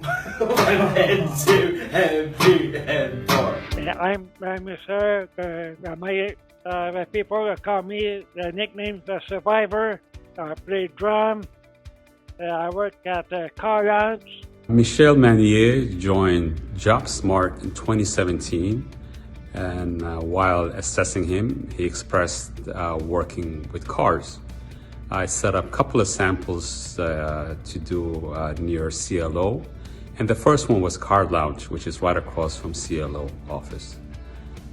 1 and 2 and 3 and 4. I'm Michel. My people call me the nickname the Survivor. I play drum. I work at the car lounge. Michel joined JobSmart in 2017, and while assessing him, he expressed working with cars. I set up a couple of samples to do near CLO, and the first one was Car Lounge, which is right across from CLO office.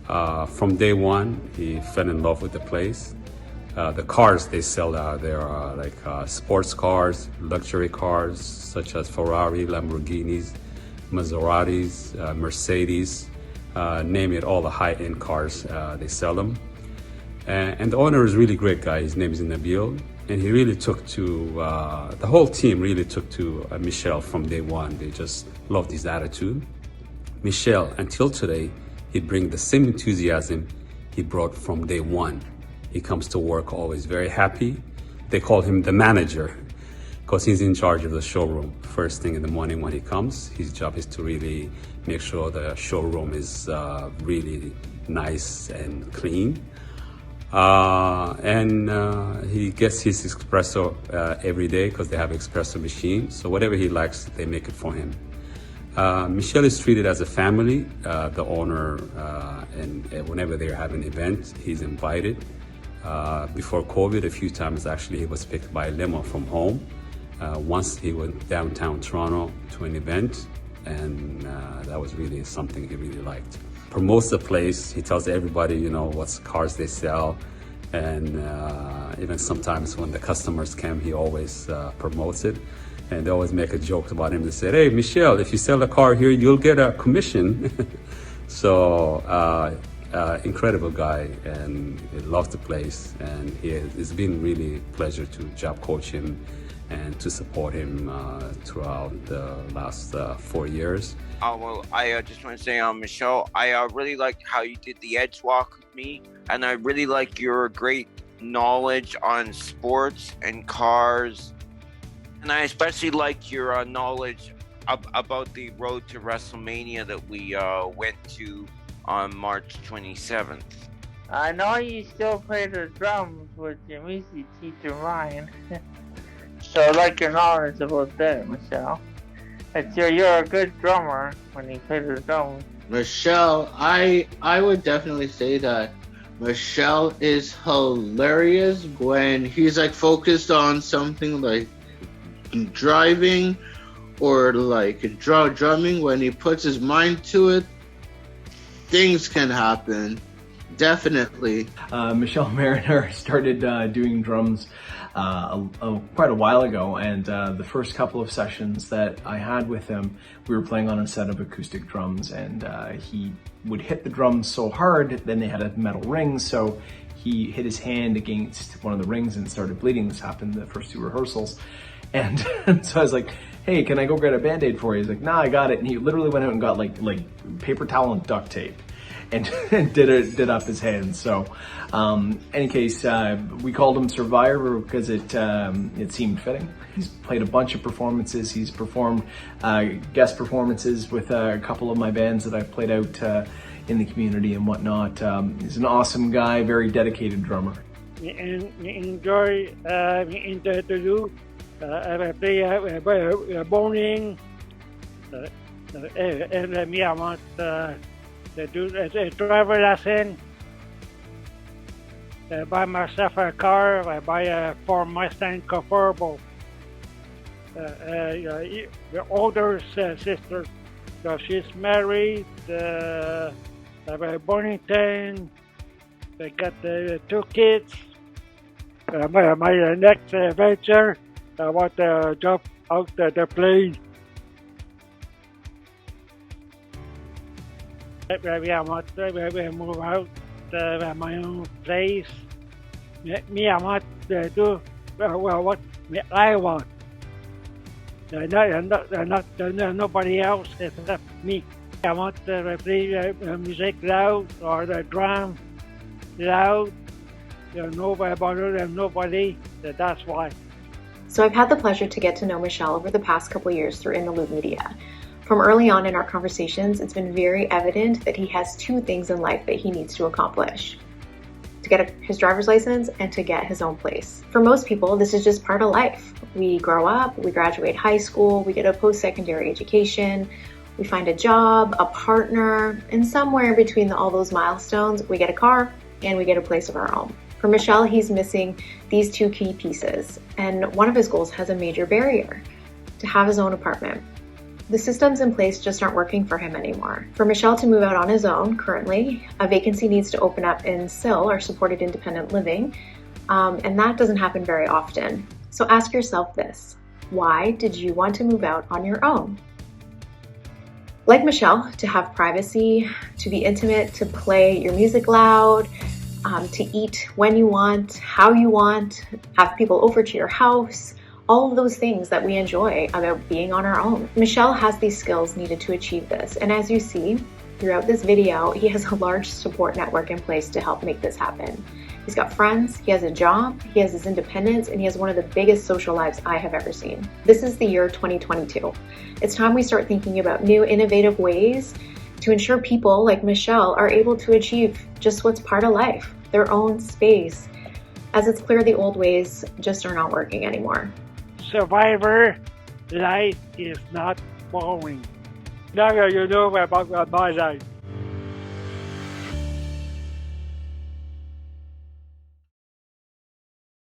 From day one, he fell in love with the place. The cars they sell there are like sports cars, luxury cars such as Ferrari, Lamborghinis, Maseratis, Mercedes, name it, all the high-end cars, they sell them. And the owner is a really great guy. His name is Nabil, and he really took to, the whole team really took to Michel from day one. They just loved his attitude. Michel, until today, he brings the same enthusiasm he brought from day one. He comes to work always very happy. They call him the manager because he's in charge of the showroom. First thing in the morning when he comes, his job is to really make sure the showroom is really nice and clean. He gets his espresso every day because they have espresso machine. So whatever he likes, they make it for him. Michel is treated as a family. The owner, and whenever they're having an event, he's invited. Before COVID, a few times actually he was picked by a limo from home. Once he went downtown Toronto to an event, and that was really something he really liked. Promotes the place. He tells everybody, you know, what cars they sell, and even sometimes when the customers come, he always promotes it. And they always make a joke about him. They said, "Hey, Michel, if you sell a car here, you'll get a commission." So. Incredible guy, and he loves the place, and it's been really a pleasure to job coach him and to support him throughout the last 4 years. Well, I just want to say, Michel, I really liked how you did the edge walk with me, and I really like your great knowledge on sports and cars, and I especially like your knowledge about the road to WrestleMania that we went to on March 27th. I know you still play the drums with your music teacher Ryan. So I like your knowledge about that, Michel. You're a good drummer when you play the drums. Michel, I would definitely say that Michel is hilarious when he's like focused on something like driving or like drumming. When he puts his mind to it, things can happen, definitely. Michel Mariner started doing drums quite a while ago, and the first couple of sessions that I had with him, we were playing on a set of acoustic drums, and he would hit the drums so hard, then they had a metal ring, so he hit his hand against one of the rings and started bleeding. This happened the first two rehearsals. And so I was like, "Hey, can I go get a Band-Aid for you?" He's like, "Nah, I got it." And he literally went out and got like paper towel and duct tape and did up his hands. So, any case, we called him Survivor because it seemed fitting. He's played a bunch of performances. He's performed guest performances with a couple of my bands that I've played out in the community and whatnot. He's an awesome guy, very dedicated drummer. Enjoy interview. I play bowling, and me, I want to do a driver lesson. Buy myself a car. I buy a Ford Mustang convertible. The older sister, so she's married. Burlington. I got the 2 kids. My next venture, I want to jump out the plane. Maybe I want to move out my own place. Me, I want to do what I want. Nobody else except me. I want to play music loud or the drum loud. Nobody bother them, nobody. That's why. So I've had the pleasure to get to know Michel over the past couple years through In the Loop Media. From early on in our conversations, it's been very evident that he has two things in life that he needs to accomplish: to get his driver's license and to get his own place. For most people, this is just part of life. We grow up, we graduate high school, we get a post-secondary education, we find a job, a partner, and somewhere in between all those milestones, we get a car and we get a place of our own. For Michel, he's missing these two key pieces, and one of his goals has a major barrier: to have his own apartment. The systems in place just aren't working for him anymore. For Michel to move out on his own, currently, a vacancy needs to open up in SIL, or supported independent living, and that doesn't happen very often. So ask yourself this: why did you want to move out on your own? Like Michel, to have privacy, to be intimate, to play your music loud, to eat when you want, how you want, have people over to your house, all of those things that we enjoy about being on our own. Michel has these skills needed to achieve this, and as you see throughout this video, he has a large support network in place to help make this happen. He's got friends, he has a job, he has his independence, and he has one of the biggest social lives I have ever seen. This is the year 2022. It's time we start thinking about new, innovative ways to ensure people like Michel are able to achieve just what's part of life, their own space, as it's clear the old ways just are not working anymore. Survivor, life is not boring. Now you know about my life.